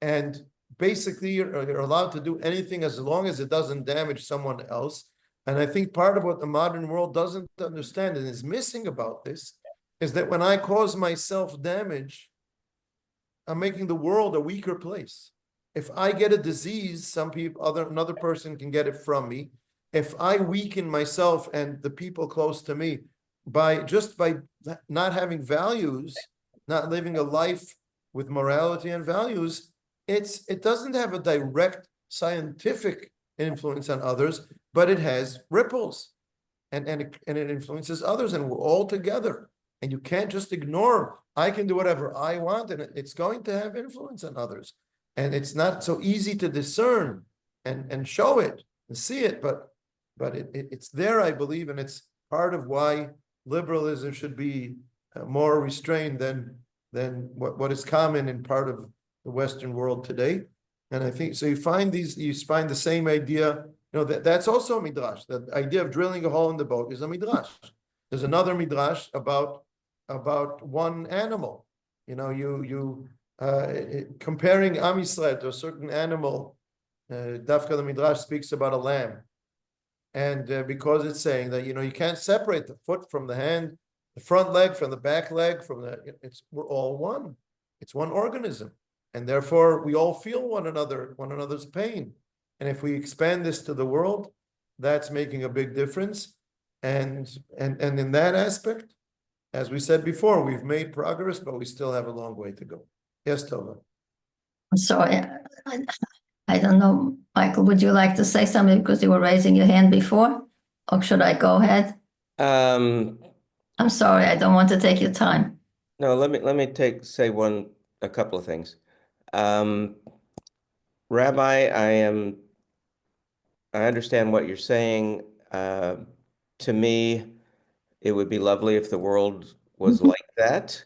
and basically you're allowed to do anything as long as it doesn't damage someone else. And I think part of what the modern world doesn't understand and is missing about this is that when I cause myself damage, I'm making the world a weaker place. If I get a disease, another person can get it from me. If I weaken myself and the people close to me by not having values, not living a life with morality and values, it doesn't have a direct scientific influence on others, but it has ripples, and it influences others, and we're all together. And you can't just ignore, I can do whatever I want, and it's going to have influence on others. And it's not so easy to discern and show it and see it, but it's there, I believe, and it's part of why liberalism should be more restrained than what is common in part of the Western world today. And I think so. You find the same idea. That's also a midrash. The idea of drilling a hole in the boat is a midrash. There's another midrash about one animal. Comparing Am Yisrael to a certain animal. Dafka the midrash speaks about a lamb, and because it's saying that you can't separate the foot from the hand, the front leg from the back leg, we're all one. It's one organism, and therefore we all feel one another's pain. And if we expand this to the world, that's making a big difference. And in that aspect, as we said before, we've made progress, but we still have a long way to go. Yes, Tova. Sorry, I don't know, Michael, would you like to say something because you were raising your hand before? Or should I go ahead? I'm sorry, I don't want to take your time. No, let me say a couple of things. Rabbi, I understand what you're saying. To me, it would be lovely if the world was like that.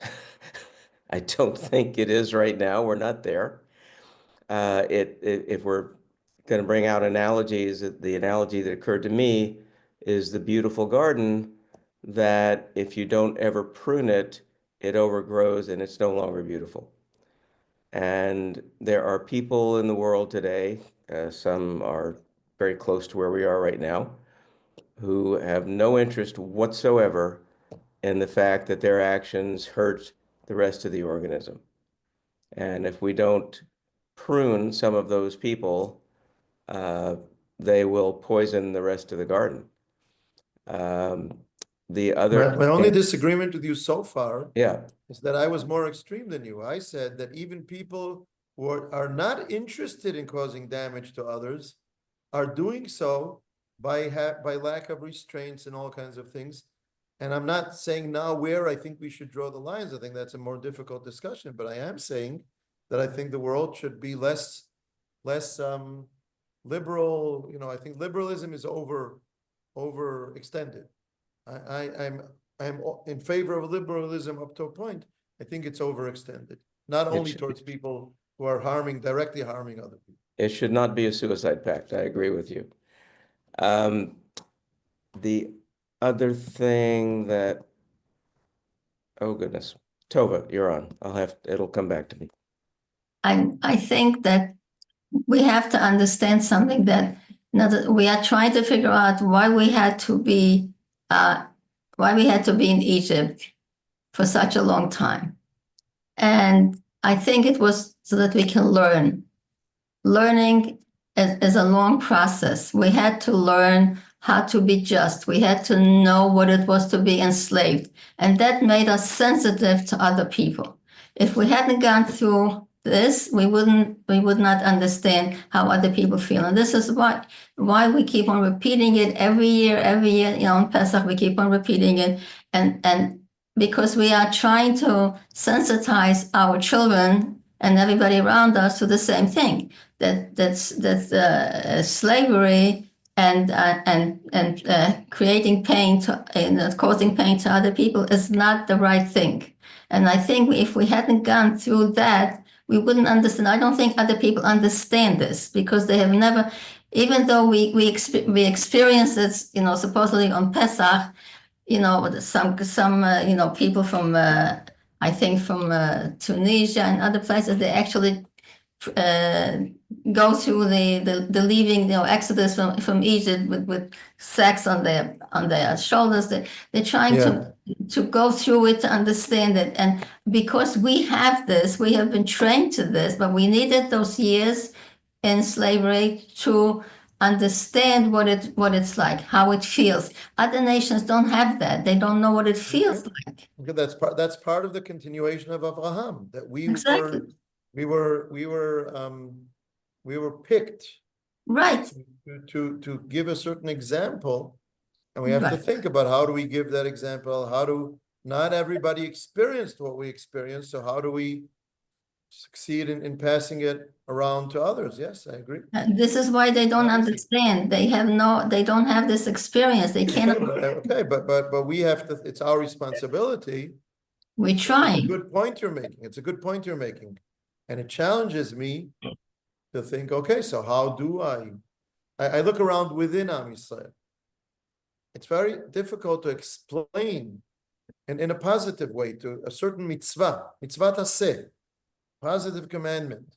I don't think it is right now. We're not there. If we're going to bring out analogies, the analogy that occurred to me is the beautiful garden that if you don't ever prune it, it overgrows and it's no longer beautiful. And there are people in the world today, some are very close to where we are right now, who have no interest whatsoever in the fact that their actions hurt the rest of the organism. And if we don't prune some of those people, they will poison the rest of the garden. My only disagreement with you so far yeah, is that I was more extreme than you. I said that even people who are not interested in causing damage to others are doing so by lack of restraints and all kinds of things. And I'm not saying now where I think we should draw the lines. I think that's a more difficult discussion, but I am saying that I think the world should be less liberal. I think liberalism is overextended. I'm in favor of liberalism up to a point. I think it's overextended, not only towards people who are directly harming other people. It should not be a suicide pact. I agree with you. The other thing that, oh goodness, Tova, you're on. It'll come back to me. I think that we have to understand something that we are trying to figure out why we had to be in Egypt for such a long time. And I think it was so that we can learn. Learning is a long process. We had to learn how to be just. We had to know what it was to be enslaved. And that made us sensitive to other people. If we hadn't gone through this, we would not understand how other people feel. And this is why we keep on repeating it every year, on Pesach, we keep on repeating it. And because we are trying to sensitize our children and everybody around us to the same thing, that slavery and creating pain and causing pain to other people is not the right thing. And I think if we hadn't gone through that, we wouldn't understand. I don't think other people understand this because they have never, even though we experienced it, you know, supposedly on Pesach, you know, with some you know, people from I think from Tunisia and other places, they actually go through the leaving, you know, exodus from Egypt with sacks on their shoulders. They're trying to go through it to understand it. And because we have this, we have been trained to this, but we needed those years in slavery to understand what it's like, how it feels. Other nations don't have that. They don't know what it feels like. Okay, that's part of the continuation of Abraham, that Exactly. we were picked Right. to give a certain example, and we have to Right. think about how do we give that example? How do not everybody experienced what we experienced, so how do we succeed in passing it around to others? Yes, I agree. This is why they don't understand. They don't have this experience. They can't. Okay, but we have to. It's our responsibility. We It's try. a good point you're making. It's a good point you're making, and it challenges me to think. Okay, so how do I look around within Am Yisrael? It's very difficult to explain, and in a positive way, to a certain mitzvah taseh, positive commandment.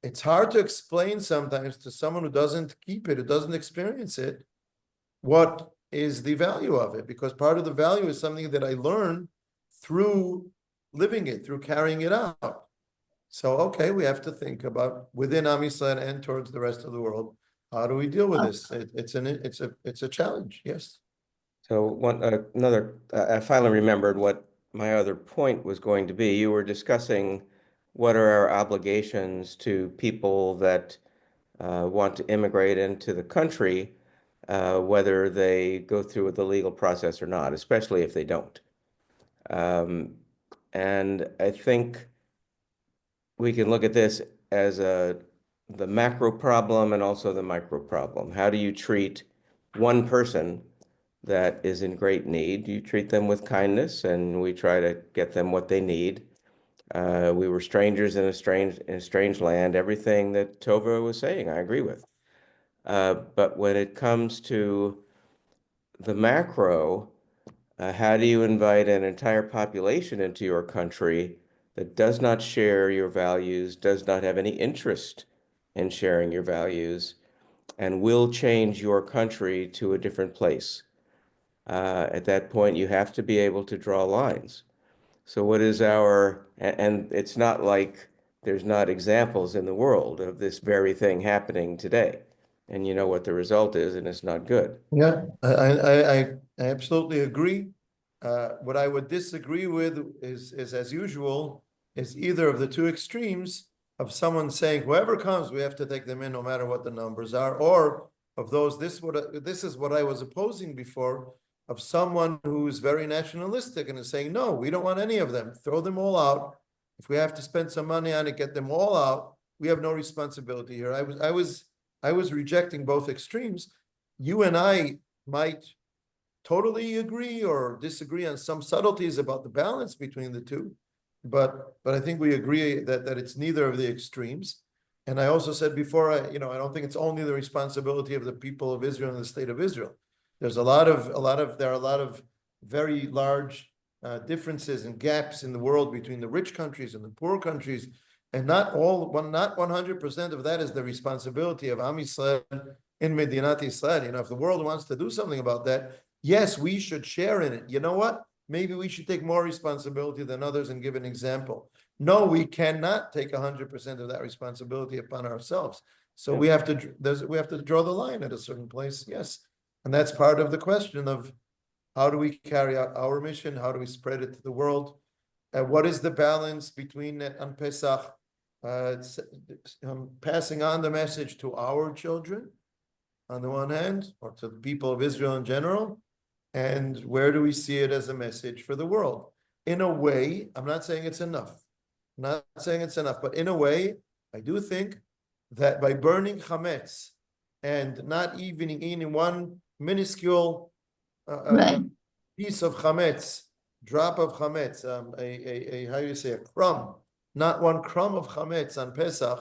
It's hard to explain sometimes to someone who doesn't keep it, who doesn't experience it, what is the value of it, because part of the value is something that I learn through living it, through carrying it out. So, okay, we have to think about within Am Yisrael and towards the rest of the world, how do we deal with this? It's a challenge, yes. So I finally remembered what my other point was going to be. You were discussing what are our obligations to people that want to immigrate into the country, whether they go through the legal process or not, especially if they don't. And I think we can look at this as the macro problem and also the micro problem. How do you treat one person that is in great need? You treat them with kindness, and we try to get them what they need. We were strangers in a strange land. Everything that Tova was saying, I agree with. But when it comes to the macro, how do you invite an entire population into your country that does not share your values, does not have any interest in sharing your values, and will change your country to a different place? At that point, you have to be able to draw lines. So what is and it's not like there's not examples in the world of this very thing happening today. And you know what the result is, and it's not good. Yeah, I absolutely agree. What I would disagree with is as usual, is either of the two extremes of someone saying, whoever comes, we have to take them in no matter what the numbers are, or of those, this is what I was opposing before, of someone who's very nationalistic and is saying, no, we don't want any of them, throw them all out. If we have to spend some money on it, get them all out, we have no responsibility here. I was rejecting both extremes. You and I might totally agree or disagree on some subtleties about the balance between the two, but I think we agree that it's neither of the extremes. And I also said before, I don't think it's only the responsibility of the people of Israel and the state of Israel. There's there are a lot of very large differences and gaps in the world between the rich countries and the poor countries, and not 100% of that is the responsibility of Am Yisrael in Medinat Yisrael. If the world wants to do something about that, yes, we should share in it. You know what? Maybe we should take more responsibility than others and give an example. No, we cannot take 100% of that responsibility upon ourselves. So we have to draw the line at a certain place. Yes, and that's part of the question of how do we carry out our mission? How do we spread it to the world? What is the balance between on Pesach, passing on the message to our children on the one hand, or to the people of Israel in general, and where do we see it as a message for the world? In a way, I'm not saying it's enough. But in a way, I do think that by burning chametz and not even eating one minuscule piece of chametz, drop of chametz, how do you say, a crumb not one crumb of chametz on Pesach.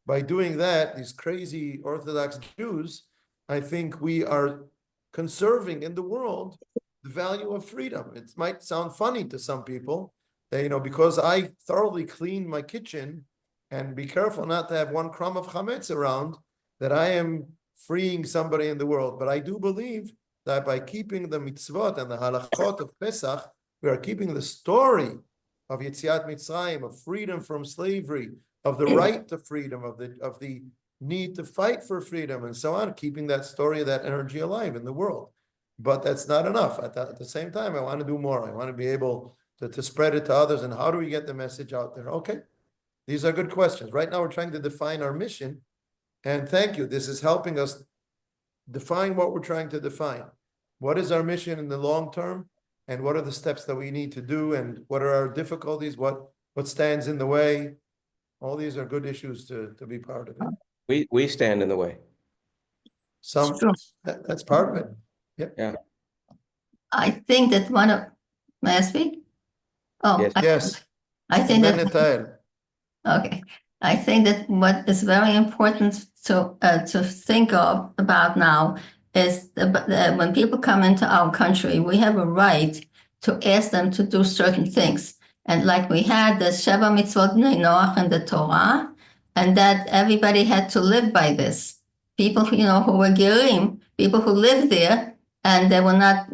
By doing that, these crazy Orthodox Jews, I think we are conserving in the world the value of freedom. It might sound funny to some people, that, because I thoroughly clean my kitchen and be careful not to have one crumb of chametz around, that I am freeing somebody in the world. But I do believe that by keeping the mitzvot and the halachot of Pesach, we are keeping the story of Yetziat Mitzrayim, of freedom from slavery, of the right to freedom, of the need to fight for freedom, and so on, keeping that story, that energy alive in the world. But that's not enough. At the same time, I want to do more. I want to be able to spread it to others. And how do we get the message out there? Okay, these are good questions. Right now, we're trying to define our mission. And thank you. This is helping us define what we're trying to define. What is our mission in the long term? And what are the steps that we need to do? And what are our difficulties? What stands in the way? All these are good issues to be part of it. We stand in the way. That's part of it. Yeah. I think that may I speak? Oh, Yes. I think that. Netael. Okay, I think that what is very important to think about now is when people come into our country, we have a right to ask them to do certain things. And like we had the Sheva Mitzvot Bnei Noach in the Torah, and that everybody had to live by this. People, who were Gerim, people who lived there, and they were not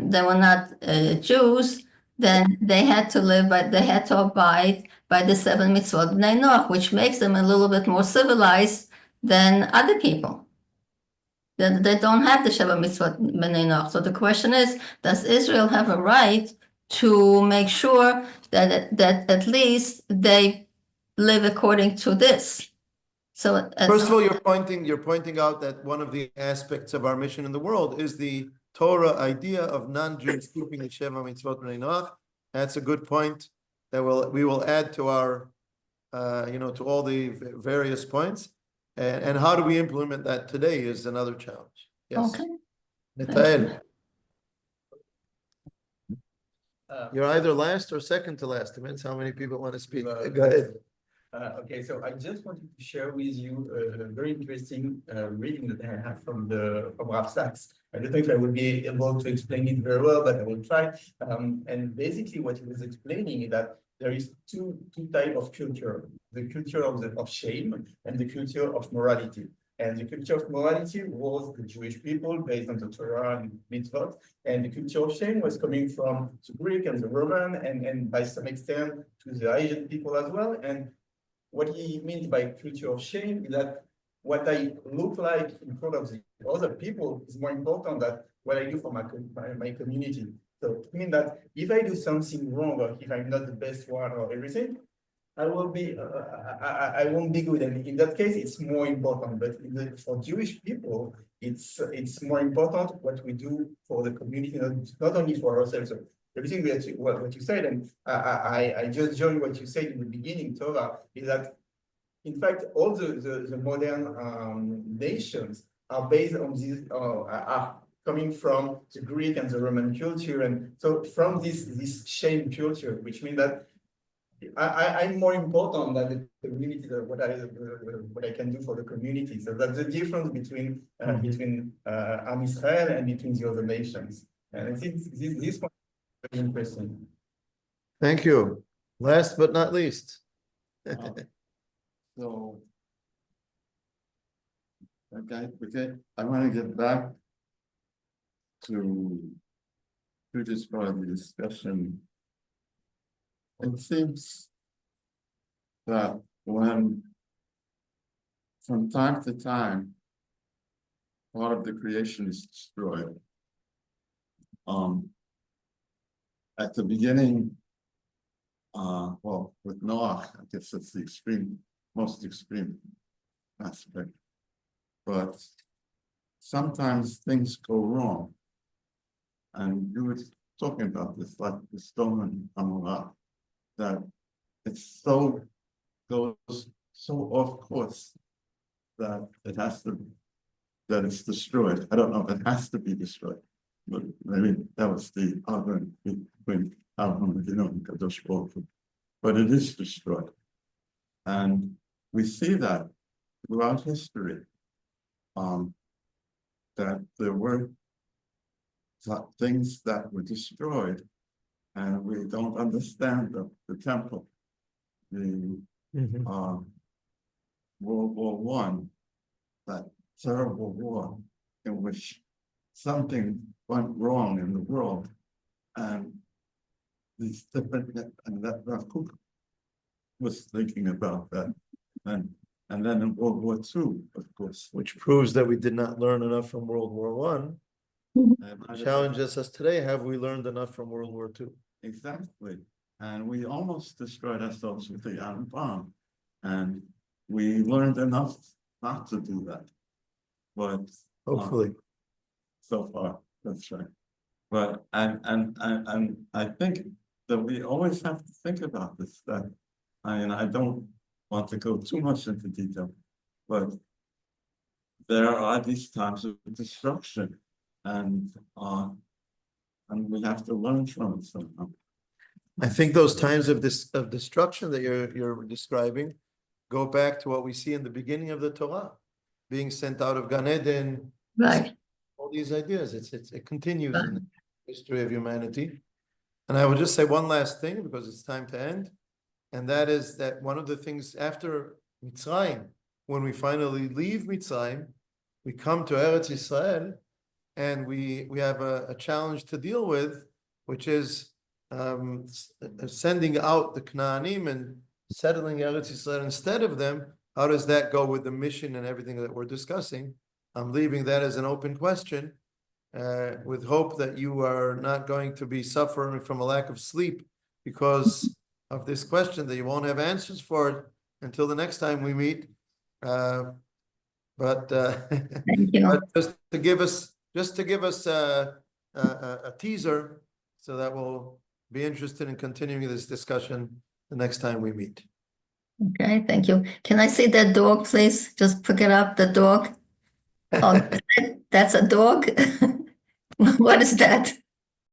Jews, then they had to abide by the 7 mitzvot Bnei Noach, which makes them a little bit more civilized than other people. They don't have the Sheva mitzvot Bnei Noach. So the question is, does Israel have a right to make sure that at least they live according to this? So first of all, you're pointing out that one of the aspects of our mission in the world is the Torah idea of non-Jews keeping the Sheva mitzvot Bnei Noach. That's a good point that we will add to our, to all the various points. And how do we implement that today is another challenge. Yes. Okay. Netael. You're either last or second to last. Depends how many people want to speak. Go ahead. Okay, so I just wanted to share with you a very interesting reading that I have from Rav Sachs. I don't know if I will be able to explain it very well, but I will try. And basically, what he was explaining is that there is two types of culture: the culture of shame and the culture of morality. And the culture of morality was the Jewish people based on the Torah and mitzvot, and the culture of shame was coming from the Greek and the Roman, and by some extent to the Asian people as well. And what he means by culture of shame is that what I look like in front of the other people is more important than what I do for my community. So it means that if I do something wrong, or if I'm not the best one or everything, I will be, I won't be good. And in that case, it's more important. But for Jewish people, it's more important what we do for the community, not only for ourselves. So everything what you said, and I just joined what you said in the beginning, Torah, is that in fact all the modern nations are based on this, are coming from the Greek and the Roman culture, and so from this shame culture, which means that I'm more important than the community, what I can do for the community. So that's the difference between Am Israel and between the other nations. And I think this one is very interesting. Thank you. Last but not least. So, okay, I want to get back to this part of the discussion. It seems that when, from time to time, part of the creation is destroyed. At the beginning, well, with Noah, I guess that's the most extreme aspect. But sometimes things go wrong. And you were talking about this, like the stone and Amorah, that it's goes so off course that it's destroyed. I don't know if it has to be destroyed, but maybe that was the argument between Aaron and Kadosh Baruch Hu. But it is destroyed. And we see that throughout history, that there were things that were destroyed, and we don't understand the temple. The World War One, that terrible war in which something went wrong in the world, and these different, and that Rav Kook was thinking about that, and then in World War II, of course, Which proves that we did not learn enough from World War One. and Challenges us today, have we learned enough from World War II? exactly, and we almost destroyed ourselves with the atom bomb, and we learned enough not to do that, but Hopefully. so far, that's right. But and I think that we always have to think about this, that I don't want to go too much into detail, but there are these times of destruction, and we have to learn from it somehow. I think those times of destruction that you're describing go back to what we see in the beginning of the Torah, being sent out of Gan Eden, Right. all these ideas. It continues in the history of humanity. And I will just say one last thing because it's time to end, and that is that one of the things after Mitzrayim, when we finally leave Mitzrayim, we come to Eretz Israel, and we have a challenge to deal with, which is sending out the Knaanim and settling Eretz Israel instead of them. How does that go with the mission and everything that we're discussing? I'm leaving that as an open question, with hope that you are not going to be suffering from a lack of sleep because of this question, that you won't have answers for it until the next time we meet. But Thank you. but just to give us a teaser, so that we'll be interested in continuing this discussion the next time we meet. Okay, thank you. Can I see that dog, please? Just pick it up, the dog. Oh, that's a dog? What is that?